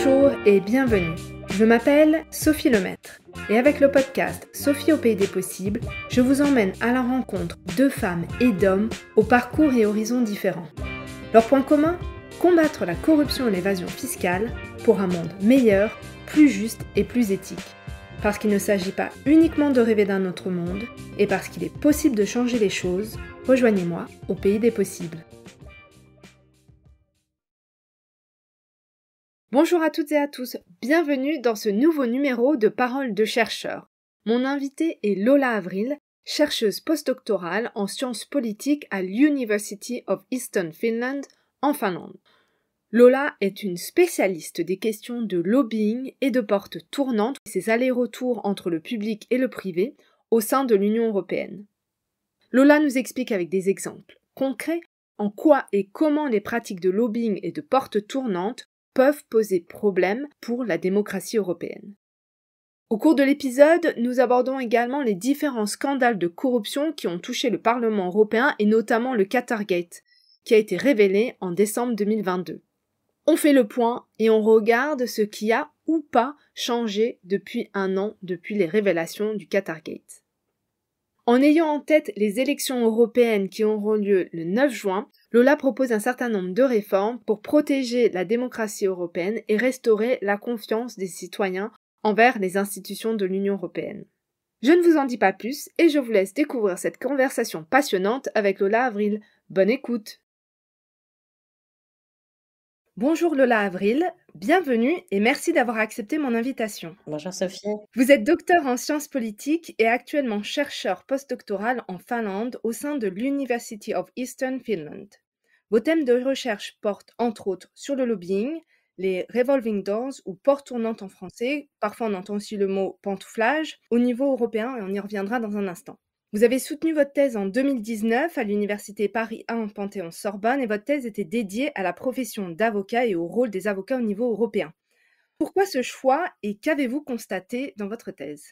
Bonjour et bienvenue. Je m'appelle Sophie Lemaître et avec le podcast Sophie au pays des possibles, je vous emmène à la rencontre de femmes et d'hommes aux parcours et horizons différents. Leur point commun ? Combattre la corruption et l'évasion fiscale pour un monde meilleur, plus juste et plus éthique. Parce qu'il ne s'agit pas uniquement de rêver d'un autre monde et parce qu'il est possible de changer les choses, rejoignez-moi au pays des possibles. Bonjour à toutes et à tous, bienvenue dans ce nouveau numéro de Paroles de chercheurs. Mon invitée est Lola Avril, chercheuse postdoctorale en sciences politiques à l'University of Eastern Finland en Finlande. Lola est une spécialiste des questions de lobbying et de portes tournantes, ses allers-retours entre le public et le privé au sein de l'Union européenne. Lola nous explique avec des exemples concrets en quoi et comment les pratiques de lobbying et de portes tournantes peuvent poser problème pour la démocratie européenne. Au cours de l'épisode, nous abordons également les différents scandales de corruption qui ont touché le Parlement européen et notamment le Qatargate, qui a été révélé en décembre 2022. On fait le point et on regarde ce qui a ou pas changé depuis un an, depuis les révélations du Qatargate. En ayant en tête les élections européennes qui auront lieu le 9 juin, Lola propose un certain nombre de réformes pour protéger la démocratie européenne et restaurer la confiance des citoyens envers les institutions de l'Union européenne. Je ne vous en dis pas plus et je vous laisse découvrir cette conversation passionnante avec Lola Avril. Bonne écoute! Bonjour Lola Avril, bienvenue et merci d'avoir accepté mon invitation. Bonjour Sophie. Vous êtes docteur en sciences politiques et actuellement chercheur postdoctoral en Finlande au sein de l'University of Eastern Finland. Vos thèmes de recherche portent entre autres sur le lobbying, les revolving doors ou portes tournantes en français, parfois on entend aussi le mot pantouflage, au niveau européen et on y reviendra dans un instant. Vous avez soutenu votre thèse en 2019 à l'Université Paris 1 Panthéon-Sorbonne et votre thèse était dédiée à la profession d'avocat et au rôle des avocats au niveau européen. Pourquoi ce choix et qu'avez-vous constaté dans votre thèse ?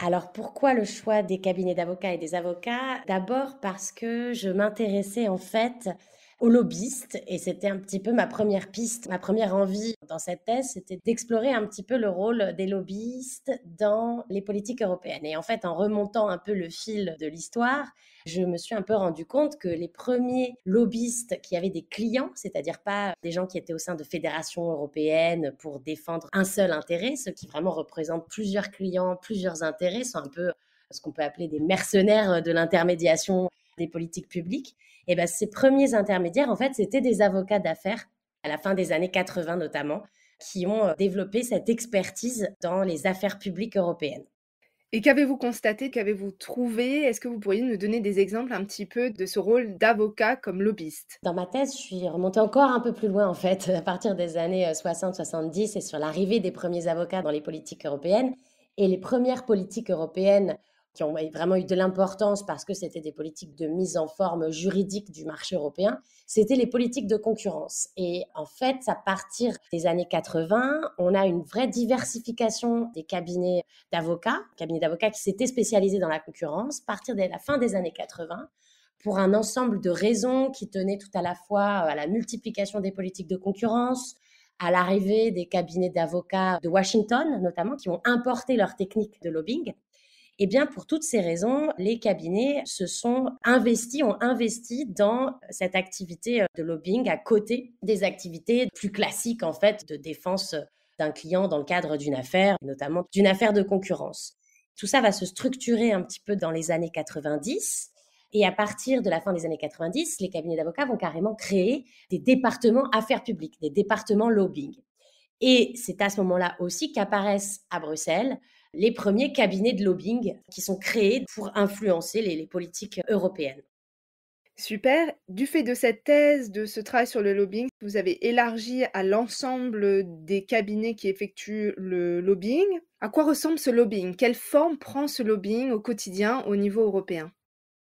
Alors pourquoi le choix des cabinets d'avocats et des avocats ? D'abord parce que je m'intéressais en fait aux lobbyistes et c'était un petit peu ma première piste, ma première envie dans cette thèse, c'était d'explorer un petit peu le rôle des lobbyistes dans les politiques européennes. Et en fait, en remontant un peu le fil de l'histoire, je me suis un peu rendu compte que les premiers lobbyistes qui avaient des clients, c'est-à-dire pas des gens qui étaient au sein de fédérations européennes pour défendre un seul intérêt, ceux qui vraiment représentent plusieurs clients, plusieurs intérêts, sont un peu ce qu'on peut appeler des mercenaires de l'intermédiation des politiques publiques. Et ben, ces premiers intermédiaires, en fait, c'était des avocats d'affaires, à la fin des années 80 notamment, qui ont développé cette expertise dans les affaires publiques européennes. Et qu'avez-vous constaté, qu'avez-vous trouvé ? Est-ce que vous pourriez nous donner des exemples un petit peu de ce rôle d'avocat comme lobbyiste ? Dans ma thèse, je suis remontée encore un peu plus loin, en fait, à partir des années 60-70 et sur l'arrivée des premiers avocats dans les politiques européennes. Et les premières politiques européennes qui ont vraiment eu de l'importance parce que c'était des politiques de mise en forme juridique du marché européen, c'était les politiques de concurrence. Et en fait, à partir des années 80, on a une vraie diversification des cabinets d'avocats qui s'étaient spécialisés dans la concurrence, à partir de la fin des années 80, pour un ensemble de raisons qui tenaient tout à la fois à la multiplication des politiques de concurrence, à l'arrivée des cabinets d'avocats de Washington, notamment, qui ont importé leurs techniques de lobbying. Eh bien, pour toutes ces raisons, les cabinets ont investi dans cette activité de lobbying à côté des activités plus classiques, en fait, de défense d'un client dans le cadre d'une affaire, notamment d'une affaire de concurrence. Tout ça va se structurer un petit peu dans les années 90. Et à partir de la fin des années 90, les cabinets d'avocats vont carrément créer des départements affaires publiques, des départements lobbying. Et c'est à ce moment-là aussi qu'apparaissent à Bruxelles les premiers cabinets de lobbying qui sont créés pour influencer les politiques européennes. Super. Du fait de cette thèse, de ce travail sur le lobbying, vous avez élargi à l'ensemble des cabinets qui effectuent le lobbying. À quoi ressemble ce lobbying ? Quelle forme prend ce lobbying au quotidien au niveau européen ?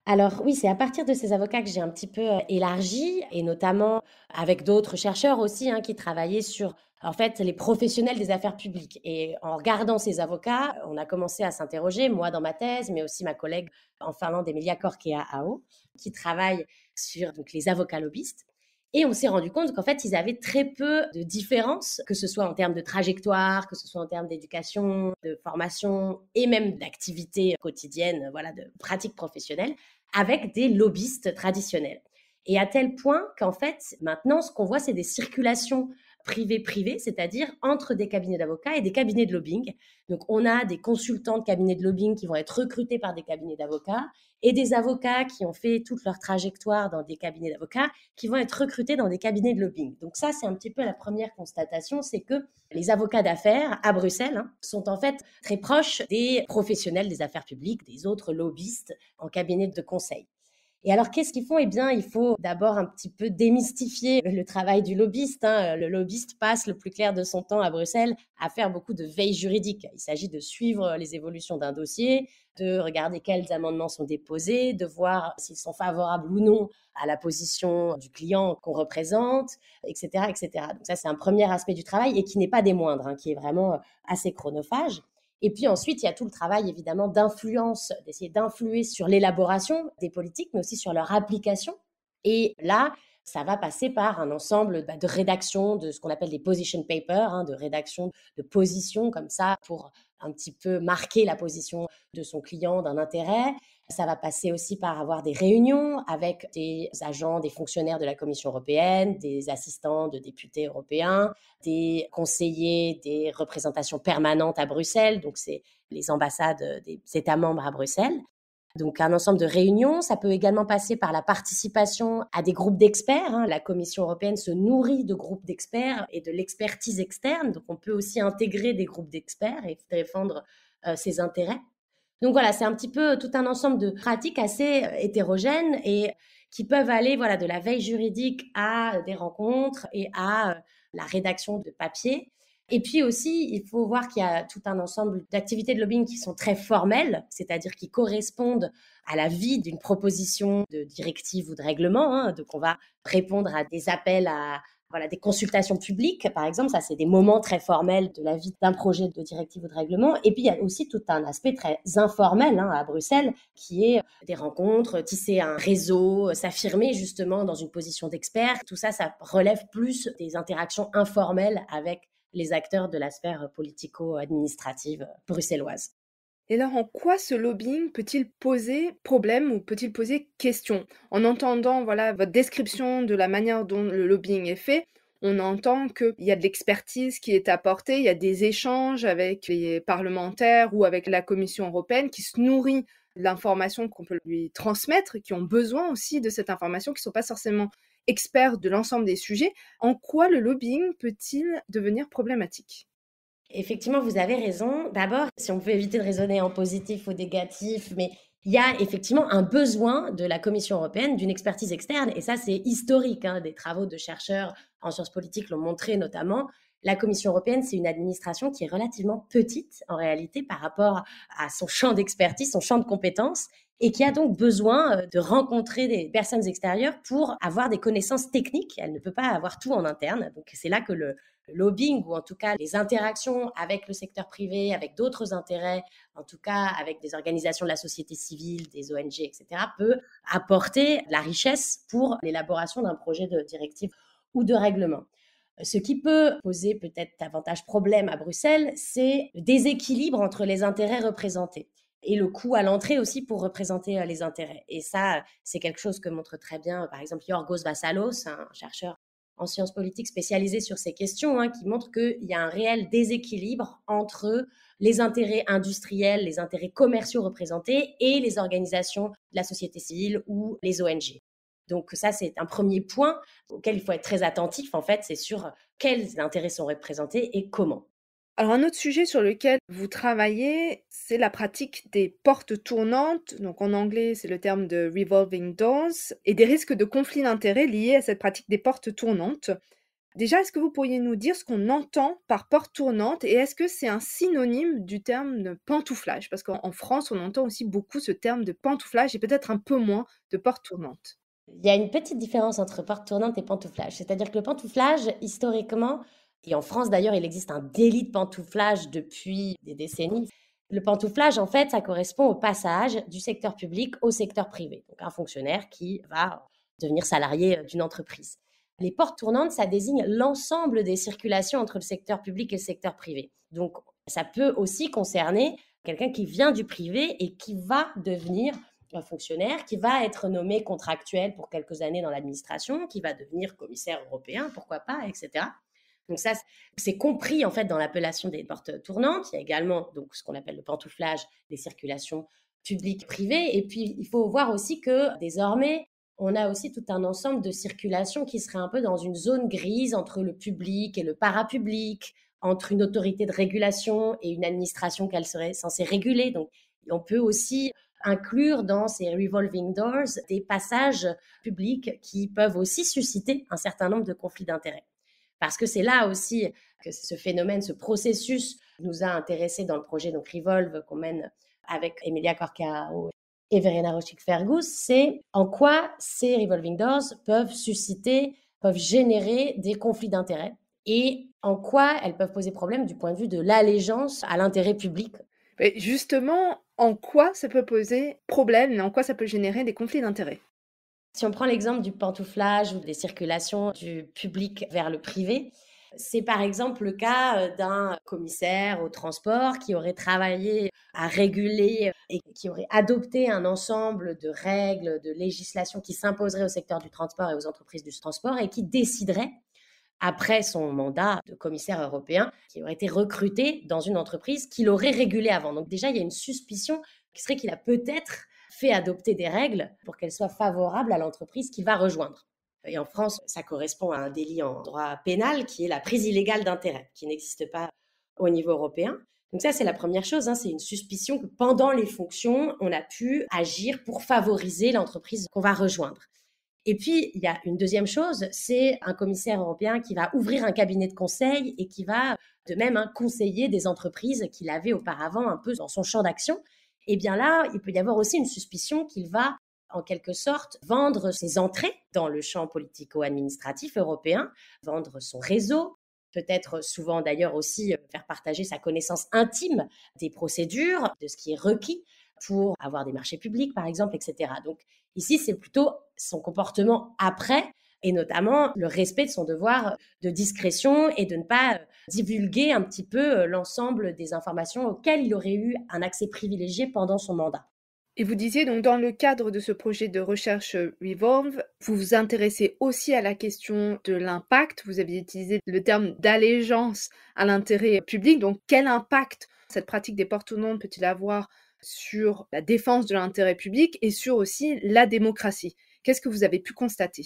Alors oui, c'est à partir de ces avocats que j'ai un petit peu élargi, et notamment avec d'autres chercheurs aussi qui travaillaient sur en fait les professionnels des affaires publiques. Et en regardant ces avocats, on a commencé à s'interroger, moi dans ma thèse, mais aussi ma collègue en Finlande, Emilia Korkea-Aho, qui travaille sur donc, les avocats lobbyistes. Et on s'est rendu compte qu'en fait, ils avaient très peu de différences, que ce soit en termes de trajectoire, que ce soit en termes d'éducation, de formation et même d'activité quotidienne, voilà, de pratiques professionnelles, avec des lobbyistes traditionnels. Et à tel point qu'en fait, maintenant, ce qu'on voit, c'est des circulations privées-privées, c'est-à-dire entre des cabinets d'avocats et des cabinets de lobbying. Donc, on a des consultants de cabinets de lobbying qui vont être recrutés par des cabinets d'avocats et des avocats qui ont fait toute leur trajectoire dans des cabinets d'avocats qui vont être recrutés dans des cabinets de lobbying. Donc ça, c'est un petit peu la première constatation, c'est que les avocats d'affaires à Bruxelles sont en fait très proches des professionnels des affaires publiques, des autres lobbyistes en cabinet de conseil. Et alors, qu'est-ce qu'ils font? Eh bien, il faut d'abord un petit peu démystifier le travail du lobbyiste. Le lobbyiste passe le plus clair de son temps à Bruxelles à faire beaucoup de veille juridique. Il s'agit de suivre les évolutions d'un dossier, de regarder quels amendements sont déposés, de voir s'ils sont favorables ou non à la position du client qu'on représente, etc., etc. Donc ça, c'est un premier aspect du travail et qui n'est pas des moindres, qui est vraiment assez chronophage. Et puis ensuite, il y a tout le travail évidemment d'influence, d'essayer d'influer sur l'élaboration des politiques, mais aussi sur leur application. Et là, ça va passer par un ensemble de rédaction de ce qu'on appelle des position papers, de rédaction de positions comme ça pour un petit peu marquer la position de son client, d'un intérêt. Ça va passer aussi par avoir des réunions avec des agents, des fonctionnaires de la Commission européenne, des assistants de députés européens, des conseillers des représentations permanentes à Bruxelles, donc c'est les ambassades des États membres à Bruxelles. Donc un ensemble de réunions, ça peut également passer par la participation à des groupes d'experts. La Commission européenne se nourrit de groupes d'experts et de l'expertise externe, donc on peut aussi intégrer des groupes d'experts et défendre ses intérêts. Donc voilà, c'est un petit peu tout un ensemble de pratiques assez hétérogènes et qui peuvent aller de la veille juridique à des rencontres et à la rédaction de papiers. Et puis aussi, il faut voir qu'il y a tout un ensemble d'activités de lobbying qui sont très formelles, c'est-à-dire qui correspondent à la vie d'une proposition de directive ou de règlement. Donc on va répondre à des appels à des consultations publiques, par exemple, ça c'est des moments très formels de la vie d'un projet de directive ou de règlement. Et puis il y a aussi tout un aspect très informel à Bruxelles, qui est des rencontres, tisser un réseau, s'affirmer justement dans une position d'expert. Tout ça, ça relève plus des interactions informelles avec les acteurs de la sphère politico-administrative bruxelloise. Et alors, en quoi ce lobbying peut-il poser problème ou peut-il poser question? En entendant, votre description de la manière dont le lobbying est fait, on entend qu'il y a de l'expertise qui est apportée, il y a des échanges avec les parlementaires ou avec la Commission européenne qui se nourrit de l'information qu'on peut lui transmettre, qui ont besoin aussi de cette information, qui ne sont pas forcément experts de l'ensemble des sujets. En quoi le lobbying peut-il devenir problématique? Effectivement, vous avez raison. D'abord, si on peut éviter de raisonner en positif ou négatif, mais il y a effectivement un besoin de la Commission européenne d'une expertise externe, et ça c'est historique. Des travaux de chercheurs en sciences politiques l'ont montré notamment. La Commission européenne, c'est une administration qui est relativement petite en réalité par rapport à son champ d'expertise, son champ de compétences, et qui a donc besoin de rencontrer des personnes extérieures pour avoir des connaissances techniques. Elle ne peut pas avoir tout en interne. Donc c'est là que le lobbying, ou en tout cas les interactions avec le secteur privé, avec d'autres intérêts, en tout cas avec des organisations de la société civile, des ONG, etc., peut apporter de la richesse pour l'élaboration d'un projet de directive ou de règlement. Ce qui peut poser peut-être davantage problème à Bruxelles, c'est le déséquilibre entre les intérêts représentés et le coût à l'entrée aussi pour représenter les intérêts. Et ça, c'est quelque chose que montre très bien, par exemple, Yorgos Vassalos, un chercheur en sciences politiques spécialisé sur ces questions, qui montre qu'il y a un réel déséquilibre entre les intérêts industriels, les intérêts commerciaux représentés et les organisations de la société civile ou les ONG. Donc ça, c'est un premier point auquel il faut être très attentif, en fait, c'est sur quels intérêts sont représentés et comment. Alors un autre sujet sur lequel vous travaillez, c'est la pratique des portes tournantes. Donc en anglais, c'est le terme de revolving doors et des risques de conflit d'intérêts liés à cette pratique des portes tournantes. Déjà, est-ce que vous pourriez nous dire ce qu'on entend par porte tournante et est-ce que c'est un synonyme du terme de pantouflage? Parce qu'en France, on entend aussi beaucoup ce terme de pantouflage et peut-être un peu moins de porte tournante. Il y a une petite différence entre porte tournante et pantouflage. C'est-à-dire que le pantouflage, historiquement, et en France d'ailleurs, il existe un délit de pantouflage depuis des décennies. Le pantouflage, en fait, ça correspond au passage du secteur public au secteur privé. Donc un fonctionnaire qui va devenir salarié d'une entreprise. Les portes tournantes, ça désigne l'ensemble des circulations entre le secteur public et le secteur privé. Donc, ça peut aussi concerner quelqu'un qui vient du privé et qui va devenir un fonctionnaire, qui va être nommé contractuel pour quelques années dans l'administration, qui va devenir commissaire européen, pourquoi pas, etc. Donc ça, c'est compris en fait dans l'appellation des portes tournantes. Il y a également donc ce qu'on appelle le pantouflage, les circulations publiques, privées. Et puis, il faut voir aussi que désormais, on a aussi tout un ensemble de circulations qui seraient un peu dans une zone grise entre le public et le parapublic, entre une autorité de régulation et une administration qu'elle serait censée réguler. Donc, on peut aussi inclure dans ces revolving doors des passages publics qui peuvent aussi susciter un certain nombre de conflits d'intérêts. Parce que c'est là aussi que ce phénomène, ce processus nous a intéressés dans le projet donc Revolve qu'on mène avec Emilia Corcao et Verena Rochik-Fergus, c'est en quoi ces revolving doors peuvent générer des conflits d'intérêts et en quoi elles peuvent poser problème du point de vue de l'allégeance à l'intérêt public. Et justement, en quoi ça peut poser problème et en quoi ça peut générer des conflits d'intérêts? Si on prend l'exemple du pantouflage ou des circulations du public vers le privé, c'est par exemple le cas d'un commissaire au transport qui aurait travaillé à réguler et qui aurait adopté un ensemble de règles, de législations qui s'imposeraient au secteur du transport et aux entreprises du transport et qui déciderait, après son mandat de commissaire européen, qui aurait été recruté dans une entreprise qu'il aurait régulée avant. Donc déjà, il y a une suspicion qui serait qu'il a peut-être fait adopter des règles pour qu'elles soient favorables à l'entreprise qu'il va rejoindre. Et en France, ça correspond à un délit en droit pénal qui est la prise illégale d'intérêt, qui n'existe pas au niveau européen. Donc ça, c'est la première chose, c'est une suspicion que pendant les fonctions, on a pu agir pour favoriser l'entreprise qu'on va rejoindre. Et puis, il y a une deuxième chose, c'est un commissaire européen qui va ouvrir un cabinet de conseil et qui va de même conseiller des entreprises qu'il avait auparavant un peu dans son champ d'action. Et bien là, il peut y avoir aussi une suspicion qu'il va, en quelque sorte, vendre ses entrées dans le champ politico-administratif européen, vendre son réseau, peut-être souvent d'ailleurs aussi faire partager sa connaissance intime des procédures, de ce qui est requis pour avoir des marchés publics, par exemple, etc. Donc ici, c'est plutôt son comportement après, et notamment le respect de son devoir de discrétion et de ne pas divulguer un petit peu l'ensemble des informations auxquelles il aurait eu un accès privilégié pendant son mandat. Et vous disiez donc dans le cadre de ce projet de recherche Revolve, vous vous intéressez aussi à la question de l'impact. Vous avez utilisé le terme d'allégeance à l'intérêt public. Donc quel impact cette pratique des portes tournantes peut-il avoir sur la défense de l'intérêt public et sur aussi la démocratie? Qu'est-ce que vous avez pu constater?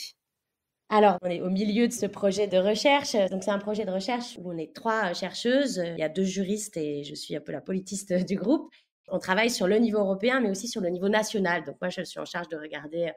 Alors, on est au milieu de ce projet de recherche. Donc, c'est un projet de recherche où on est 3 chercheuses. Il y a 2 juristes et je suis un peu la politiste du groupe. On travaille sur le niveau européen, mais aussi sur le niveau national. Donc, moi, je suis en charge de regarder le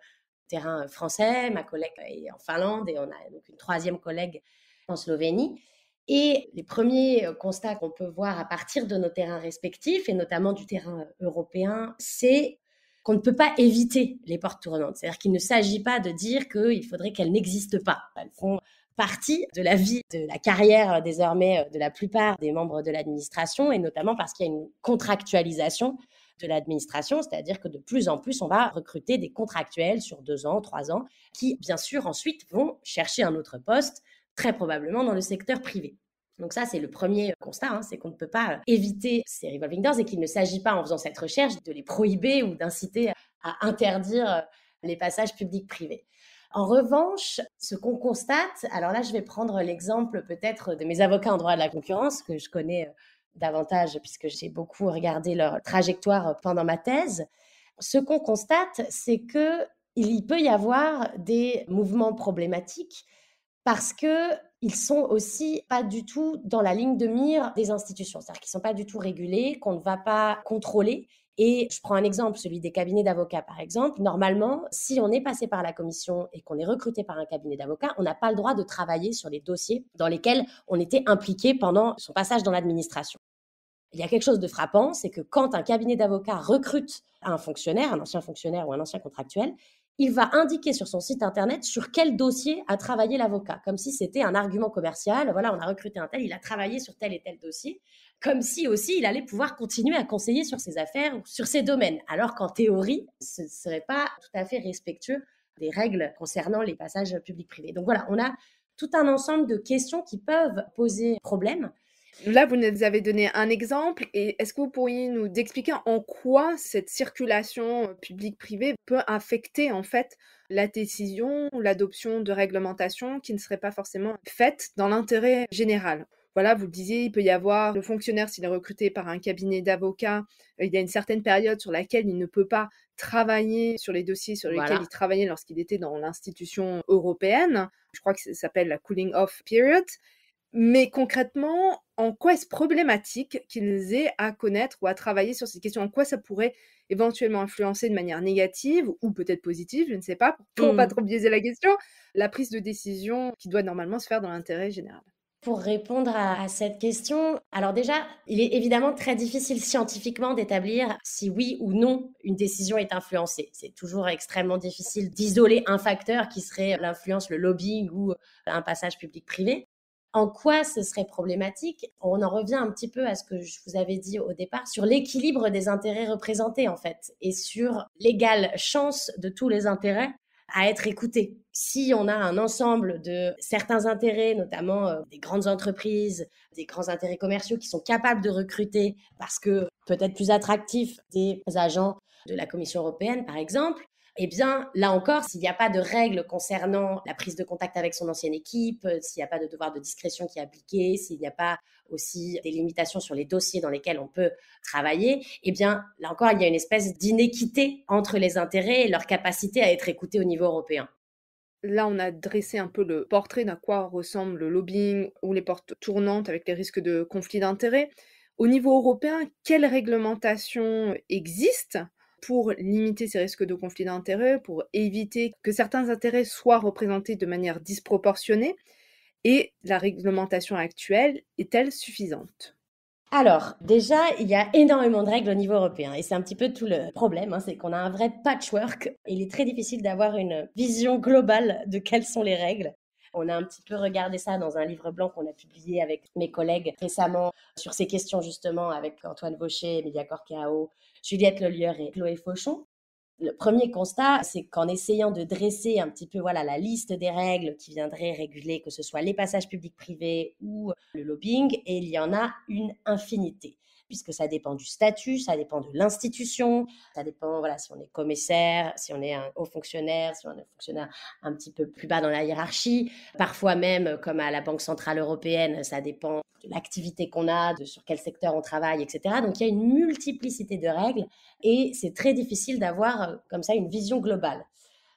terrain français. Ma collègue est en Finlande et on a donc une 3e collègue en Slovénie. Et les premiers constats qu'on peut voir à partir de nos terrains respectifs, et notamment du terrain européen, c'est qu'on ne peut pas éviter les portes tournantes. C'est-à-dire qu'il ne s'agit pas de dire qu'il faudrait qu'elles n'existent pas. Elles font partie de la vie, de la carrière désormais de la plupart des membres de l'administration, et notamment parce qu'il y a une contractualisation de l'administration, c'est-à-dire que de plus en plus, on va recruter des contractuels sur 2 ans, 3 ans, qui, bien sûr, ensuite vont chercher un autre poste, très probablement dans le secteur privé. Donc ça, c'est le premier constat, c'est qu'on ne peut pas éviter ces revolving doors et qu'il ne s'agit pas, en faisant cette recherche, de les prohiber ou d'inciter à interdire les passages publics-privés. En revanche, ce qu'on constate, alors là, je vais prendre l'exemple peut-être de mes avocats en droit de la concurrence, que je connais davantage puisque j'ai beaucoup regardé leur trajectoire pendant ma thèse. Ce qu'on constate, c'est qu'il peut y avoir des mouvements problématiques parce qu'ils sont aussi pas du tout dans la ligne de mire des institutions. C'est-à-dire qu'ils ne sont pas du tout régulés, qu'on ne va pas contrôler. Et je prends un exemple, celui des cabinets d'avocats, par exemple. Normalement, si on est passé par la commission et qu'on est recruté par un cabinet d'avocats, on n'a pas le droit de travailler sur les dossiers dans lesquels on était impliqué pendant son passage dans l'administration. Il y a quelque chose de frappant, c'est que quand un cabinet d'avocats recrute un fonctionnaire, un ancien fonctionnaire ou un ancien contractuel, il va indiquer sur son site internet sur quel dossier a travaillé l'avocat, comme si c'était un argument commercial. Voilà, on a recruté un tel, il a travaillé sur tel et tel dossier, comme si aussi il allait pouvoir continuer à conseiller sur ses affaires ou sur ses domaines, alors qu'en théorie, ce ne serait pas tout à fait respectueux des règles concernant les passages publics-privés. Donc voilà, on a tout un ensemble de questions qui peuvent poser problème. Là, vous nous avez donné un exemple et est-ce que vous pourriez nous expliquer en quoi cette circulation, publique-privée peut affecter, en fait, la décision ou l'adoption de réglementations qui ne seraient pas forcément faites dans l'intérêt général? Voilà, vous le disiez, il peut y avoir le fonctionnaire, s'il est recruté par un cabinet d'avocats, il y a une certaine période sur laquelle il ne peut pas travailler sur les dossiers sur lesquels il Voilà. travaillait lorsqu'il était dans l'institution européenne. Je crois que ça s'appelle la cooling off period. Mais concrètement, en quoi est-ce problématique qu'ils aient à connaître ou à travailler sur ces questions? En quoi ça pourrait éventuellement influencer de manière négative ou peut-être positive, je ne sais pas, pour pas trop biaiser la question, la prise de décision qui doit normalement se faire dans l'intérêt général? Pour répondre à cette question, alors déjà, il est évidemment très difficile scientifiquement d'établir si oui ou non une décision est influencée. C'est toujours extrêmement difficile d'isoler un facteur qui serait l'influence, le lobbying ou un passage public-privé. En quoi ce serait problématique? On en revient un petit peu à ce que je vous avais dit au départ sur l'équilibre des intérêts représentés en fait et sur l'égale chance de tous les intérêts à être écoutés. Si on a un ensemble de certains intérêts, notamment des grandes entreprises, des grands intérêts commerciaux qui sont capables de recruter parce que peut-être plus attractifs des agents de la Commission européenne, par exemple, eh bien, là encore, s'il n'y a pas de règles concernant la prise de contact avec son ancienne équipe, s'il n'y a pas de devoir de discrétion qui est appliqué, s'il n'y a pas aussi des limitations sur les dossiers dans lesquels on peut travailler, eh bien, là encore, il y a une espèce d'inéquité entre les intérêts et leur capacité à être écoutés au niveau européen. Là, on a dressé un peu le portrait d'à quoi ressemble le lobbying ou les portes tournantes avec les risques de conflit d'intérêts. Au niveau européen, quelles réglementations existent pour limiter ces risques de conflit d'intérêts, pour éviter que certains intérêts soient représentés de manière disproportionnée? Et la réglementation actuelle est-elle suffisante? Alors, déjà, il y a énormément de règles au niveau européen et c'est un petit peu tout le problème, hein, c'est qu'on a un vrai patchwork et il est très difficile d'avoir une vision globale de quelles sont les règles. On a un petit peu regardé ça dans un livre blanc qu'on a publié avec mes collègues récemment sur ces questions justement avec Antoine Vaucher, Emilia Corkeao, Juliette Lelieur et Chloé Fauchon. Le premier constat, c'est qu'en essayant de dresser un petit peu voilà, la liste des règles qui viendraient réguler, que ce soit les passages publics-privés ou le lobbying, et il y en a une infinité, puisque ça dépend du statut, ça dépend de l'institution, ça dépend voilà, si on est commissaire, si on est un haut fonctionnaire, si on est un fonctionnaire un petit peu plus bas dans la hiérarchie. Parfois même, comme à la Banque centrale européenne, ça dépend de l'activité qu'on a, de sur quel secteur on travaille, etc. Donc il y a une multiplicité de règles et c'est très difficile d'avoir comme ça une vision globale.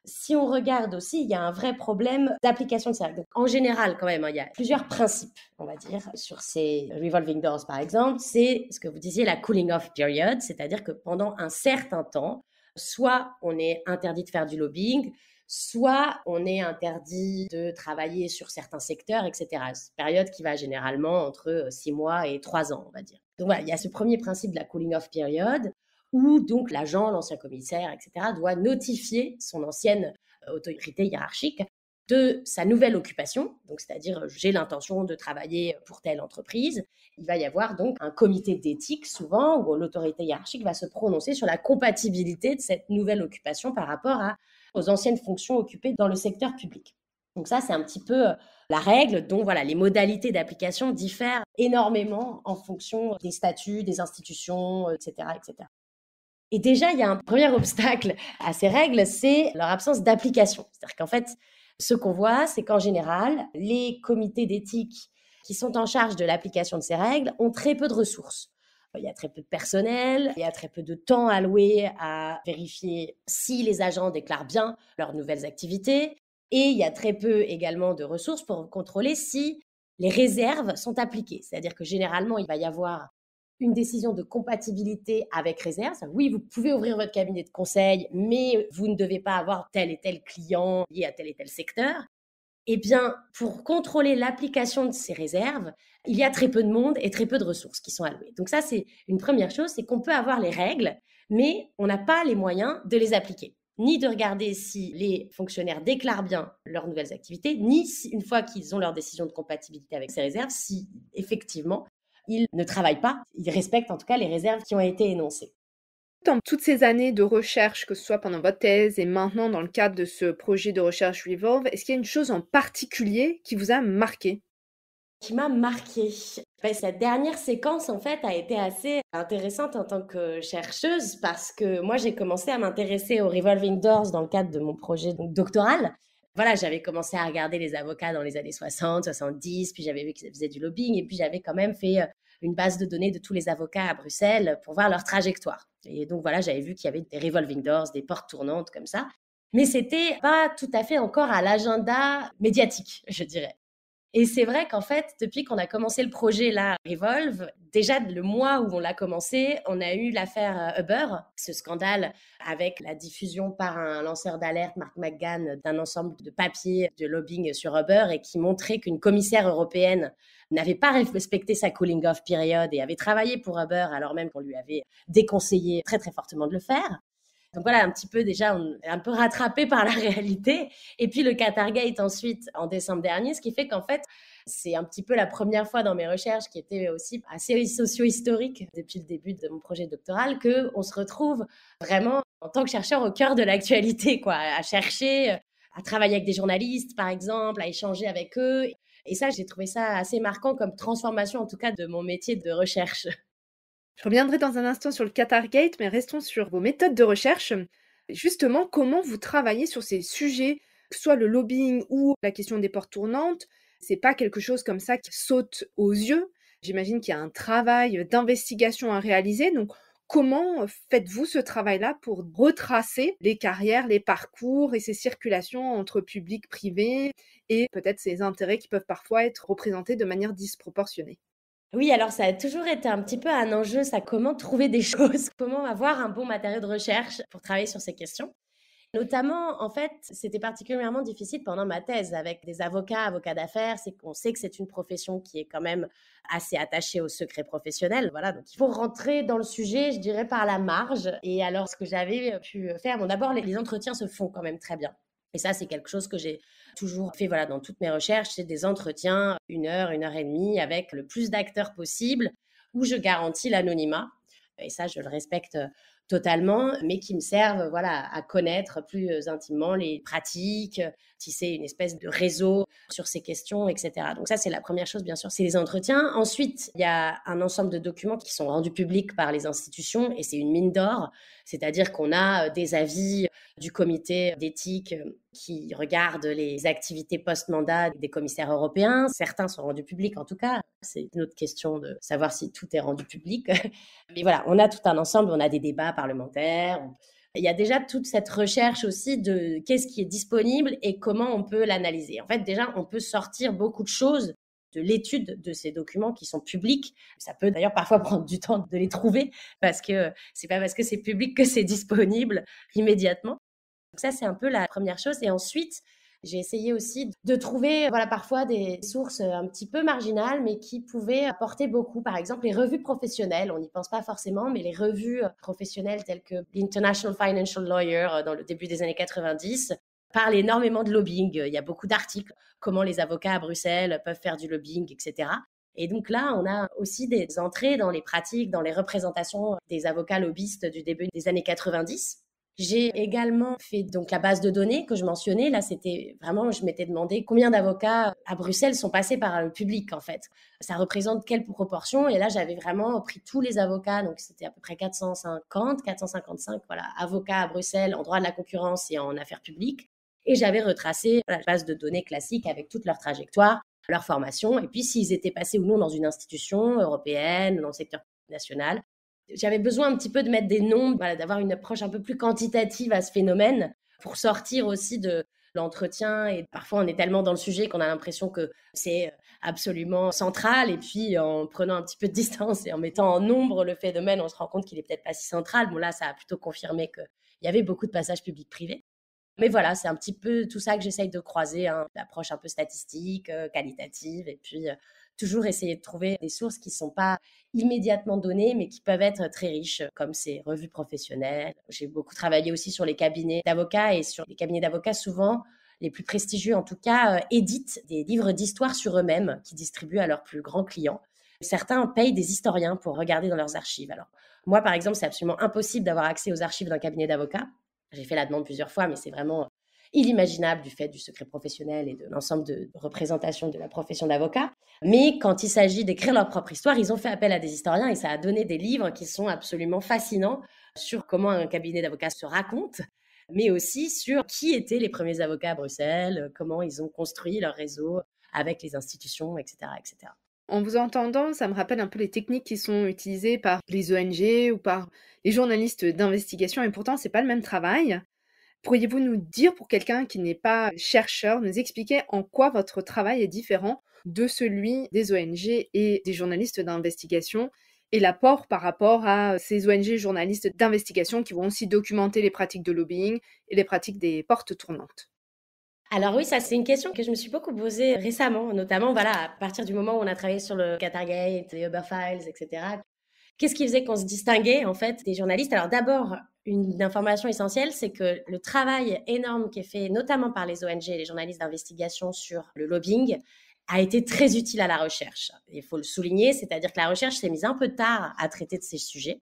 Si on regarde aussi, il y a un vrai problème d'application de ces règles. Donc, en général, quand même, hein, il y a plusieurs principes, on va dire, sur ces revolving doors, par exemple. C'est ce que vous disiez, la cooling off period, c'est-à-dire que pendant un certain temps, soit on est interdit de faire du lobbying, soit on est interdit de travailler sur certains secteurs, etc. C'est une période qui va généralement entre 6 mois et 3 ans, on va dire. Donc voilà, il y a ce premier principe de la cooling off period où donc l'agent, l'ancien commissaire, etc., doit notifier son ancienne autorité hiérarchique de sa nouvelle occupation, donc c'est-à-dire j'ai l'intention de travailler pour telle entreprise. Il va y avoir donc un comité d'éthique souvent où l'autorité hiérarchique va se prononcer sur la compatibilité de cette nouvelle occupation par rapport aux anciennes fonctions occupées dans le secteur public. Donc ça, c'est un petit peu la règle dont voilà, les modalités d'application diffèrent énormément en fonction des statuts, des institutions, etc., etc. Et déjà, il y a un premier obstacle à ces règles, c'est leur absence d'application. C'est-à-dire qu'en fait, ce qu'on voit, c'est qu'en général, les comités d'éthique qui sont en charge de l'application de ces règles ont très peu de ressources. Il y a très peu de personnel, il y a très peu de temps alloué à vérifier si les agents déclarent bien leurs nouvelles activités, et il y a très peu également de ressources pour contrôler si les réserves sont appliquées. C'est-à-dire que généralement, il va y avoir une décision de compatibilité avec réserve. Oui, vous pouvez ouvrir votre cabinet de conseil, mais vous ne devez pas avoir tel et tel client lié à tel et tel secteur. Eh bien, pour contrôler l'application de ces réserves, il y a très peu de monde et très peu de ressources qui sont allouées. Donc ça, c'est une première chose, c'est qu'on peut avoir les règles, mais on n'a pas les moyens de les appliquer, ni de regarder si les fonctionnaires déclarent bien leurs nouvelles activités, ni si, une fois qu'ils ont leur décision de compatibilité avec ces réserves, si effectivement ils ne travaillent pas, ils respectent en tout cas les réserves qui ont été énoncées. Dans toutes ces années de recherche, que ce soit pendant votre thèse et maintenant dans le cadre de ce projet de recherche Revolve, est-ce qu'il y a une chose en particulier qui vous a marqué? Qui m'a marquée. Cette dernière séquence, en fait, a été assez intéressante en tant que chercheuse parce que moi, j'ai commencé à m'intéresser aux revolving doors dans le cadre de mon projet donc, doctoral. Voilà, j'avais commencé à regarder les avocats dans les années 60, 70, puis j'avais vu qu'ils faisaient du lobbying et puis j'avais quand même fait une base de données de tous les avocats à Bruxelles pour voir leur trajectoire. Et donc voilà, j'avais vu qu'il y avait des revolving doors, des portes tournantes comme ça. Mais c'était pas tout à fait encore à l'agenda médiatique, je dirais. Et c'est vrai qu'en fait, depuis qu'on a commencé le projet là, Revolve, déjà le mois où on l'a commencé, on a eu l'affaire Uber, ce scandale avec la diffusion par un lanceur d'alerte, Mark McGann, d'un ensemble de papiers de lobbying sur Uber et qui montrait qu'une commissaire européenne n'avait pas respecté sa cooling off période et avait travaillé pour Uber alors même qu'on lui avait déconseillé très très fortement de le faire. Donc voilà, un petit peu déjà, on est un peu rattrapé par la réalité. Et puis le Qatargate ensuite en décembre dernier, ce qui fait qu'en fait, c'est un petit peu la première fois dans mes recherches qui était aussi assez socio-historique depuis le début de mon projet doctoral qu'on se retrouve vraiment en tant que chercheur au cœur de l'actualité, quoi, à chercher, à travailler avec des journalistes par exemple, à échanger avec eux. Et ça, j'ai trouvé ça assez marquant comme transformation en tout cas de mon métier de recherche. Je reviendrai dans un instant sur le Qatargate, mais restons sur vos méthodes de recherche. Justement, comment vous travaillez sur ces sujets, que ce soit le lobbying ou la question des portes tournantes? C'est pas quelque chose comme ça qui saute aux yeux. J'imagine qu'il y a un travail d'investigation à réaliser. Donc, comment faites-vous ce travail-là pour retracer les carrières, les parcours et ces circulations entre public, privé et peut-être ces intérêts qui peuvent parfois être représentés de manière disproportionnée? Oui, alors ça a toujours été un petit peu un enjeu, ça, comment trouver des choses, comment avoir un bon matériau de recherche pour travailler sur ces questions. Notamment, en fait, c'était particulièrement difficile pendant ma thèse avec des avocats d'affaires. C'est qu'on sait que c'est une profession qui est quand même assez attachée au secret professionnel. Voilà, donc il faut rentrer dans le sujet, je dirais, par la marge. Et alors, ce que j'avais pu faire, bon, d'abord, les entretiens se font quand même très bien. Et ça, c'est quelque chose que j'ai toujours fait voilà, dans toutes mes recherches, c'est des entretiens, 1 heure et demie, avec le plus d'acteurs possible, où je garantis l'anonymat. Et ça, je le respecte totalement, mais qui me servent voilà, à connaître plus intimement les pratiques, tisser une espèce de réseau sur ces questions, etc. Donc ça, c'est la première chose, bien sûr, c'est les entretiens. Ensuite, il y a un ensemble de documents qui sont rendus publics par les institutions, et c'est une mine d'or, c'est-à-dire qu'on a des avis du comité d'éthique qui regarde les activités post-mandat des commissaires européens. Certains sont rendus publics, en tout cas. C'est une autre question de savoir si tout est rendu public. Mais voilà, on a tout un ensemble, on a des débats parlementaires. Il y a déjà toute cette recherche aussi de qu'est-ce qui est disponible et comment on peut l'analyser. En fait, déjà, on peut sortir beaucoup de choses de l'étude de ces documents qui sont publics. Ça peut d'ailleurs parfois prendre du temps de les trouver parce que c'est pas parce que c'est public que c'est disponible immédiatement. Donc ça, c'est un peu la première chose. Et ensuite, j'ai essayé aussi de trouver voilà, parfois des sources un petit peu marginales, mais qui pouvaient apporter beaucoup. Par exemple, les revues professionnelles, on n'y pense pas forcément, mais les revues professionnelles telles que l'International Financial Lawyer dans le début des années 90 parlent énormément de lobbying. Il y a beaucoup d'articles, comment les avocats à Bruxelles peuvent faire du lobbying, etc. Et donc là, on a aussi des entrées dans les pratiques, dans les représentations des avocats lobbyistes du début des années 90. J'ai également fait donc la base de données que je mentionnais. Là, c'était vraiment, je m'étais demandé combien d'avocats à Bruxelles sont passés par le public, en fait. Ça représente quelle proportion? Et là, j'avais vraiment pris tous les avocats. Donc, c'était à peu près 455, voilà, avocats à Bruxelles en droit de la concurrence et en affaires publiques. Et j'avais retracé la base de données classique avec toute leur trajectoire, leur formation, et puis s'ils étaient passés ou non dans une institution européenne, dans le secteur national. J'avais besoin un petit peu de mettre des nombres, voilà, d'avoir une approche un peu plus quantitative à ce phénomène pour sortir aussi de l'entretien. Et parfois, on est tellement dans le sujet qu'on a l'impression que c'est absolument central. Et puis, en prenant un petit peu de distance et en mettant en nombre le phénomène, on se rend compte qu'il est peut-être pas si central. Bon, là, ça a plutôt confirmé qu'il y avait beaucoup de passages publics-privés. Mais voilà, c'est un petit peu tout ça que j'essaye de croiser, hein, l'approche un peu statistique, qualitative, et puis toujours essayer de trouver des sources qui ne sont pas immédiatement données, mais qui peuvent être très riches, comme ces revues professionnelles. J'ai beaucoup travaillé aussi sur les cabinets d'avocats, et sur les cabinets d'avocats, souvent, les plus prestigieux en tout cas, éditent des livres d'histoire sur eux-mêmes, qui distribuent à leurs plus grands clients. Certains payent des historiens pour regarder dans leurs archives. Alors, Moi, par exemple, c'est absolument impossible d'avoir accès aux archives d'un cabinet d'avocats. J'ai fait la demande plusieurs fois, mais c'est vraiment inimaginable du fait du secret professionnel et de l'ensemble de représentation de la profession d'avocat. Mais quand il s'agit d'écrire leur propre histoire, ils ont fait appel à des historiens et ça a donné des livres qui sont absolument fascinants sur comment un cabinet d'avocats se raconte, mais aussi sur qui étaient les premiers avocats à Bruxelles, comment ils ont construit leur réseau avec les institutions, etc., etc. En vous entendant, ça me rappelle un peu les techniques qui sont utilisées par les ONG ou par les journalistes d'investigation et pourtant c'est pas le même travail. Pourriez-vous nous dire, pour quelqu'un qui n'est pas chercheur, nous expliquer en quoi votre travail est différent de celui des ONG et des journalistes d'investigation et l'apport par rapport à ces ONG journalistes d'investigation qui vont aussi documenter les pratiques de lobbying et les pratiques des portes tournantes? Alors oui, ça c'est une question que je me suis beaucoup posée récemment, notamment voilà, à partir du moment où on a travaillé sur le Qatargate, les Uber Files, etc. Qu'est-ce qui faisait qu'on se distinguait en fait des journalistes? Alors d'abord, une information essentielle, c'est que le travail énorme qui est fait notamment par les ONG et les journalistes d'investigation sur le lobbying a été très utile à la recherche. Il faut le souligner, c'est-à-dire que la recherche s'est mise un peu tard à traiter de ces sujets.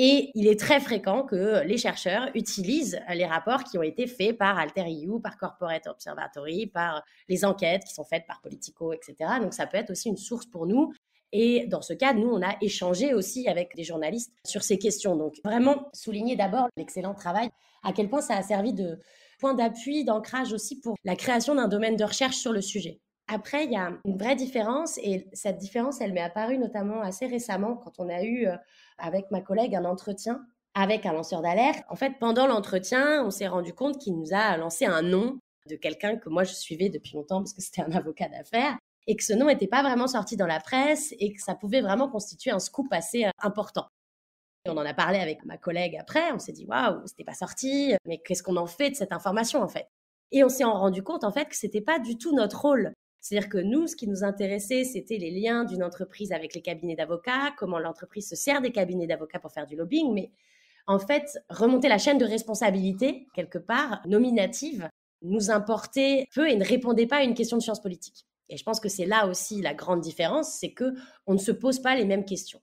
Et il est très fréquent que les chercheurs utilisent les rapports qui ont été faits par Alter EU, par Corporate Observatory, par les enquêtes qui sont faites par Politico, etc. Donc ça peut être aussi une source pour nous. Et dans ce cas, nous, on a échangé aussi avec des journalistes sur ces questions. Donc vraiment souligner d'abord l'excellent travail, à quel point ça a servi de point d'appui, d'ancrage aussi pour la création d'un domaine de recherche sur le sujet. Après, il y a une vraie différence et cette différence, elle m'est apparue notamment assez récemment quand on a eu avec ma collègue un entretien avec un lanceur d'alerte. En fait, pendant l'entretien, on s'est rendu compte qu'il nous a lancé un nom de quelqu'un que moi je suivais depuis longtemps parce que c'était un avocat d'affaires et que ce nom n'était pas vraiment sorti dans la presse et que ça pouvait vraiment constituer un scoop assez important. Et on en a parlé avec ma collègue après, on s'est dit waouh, c'était pas sorti, mais qu'est-ce qu'on en fait de cette information en fait? Et on s'est rendu compte en fait que c'était pas du tout notre rôle. C'est-à-dire que nous, ce qui nous intéressait, c'était les liens d'une entreprise avec les cabinets d'avocats, comment l'entreprise se sert des cabinets d'avocats pour faire du lobbying, mais en fait, remonter la chaîne de responsabilité, quelque part, nominative, nous importait peu et ne répondait pas à une question de science politique. Et je pense que c'est là aussi la grande différence, c'est que on ne se pose pas les mêmes questions.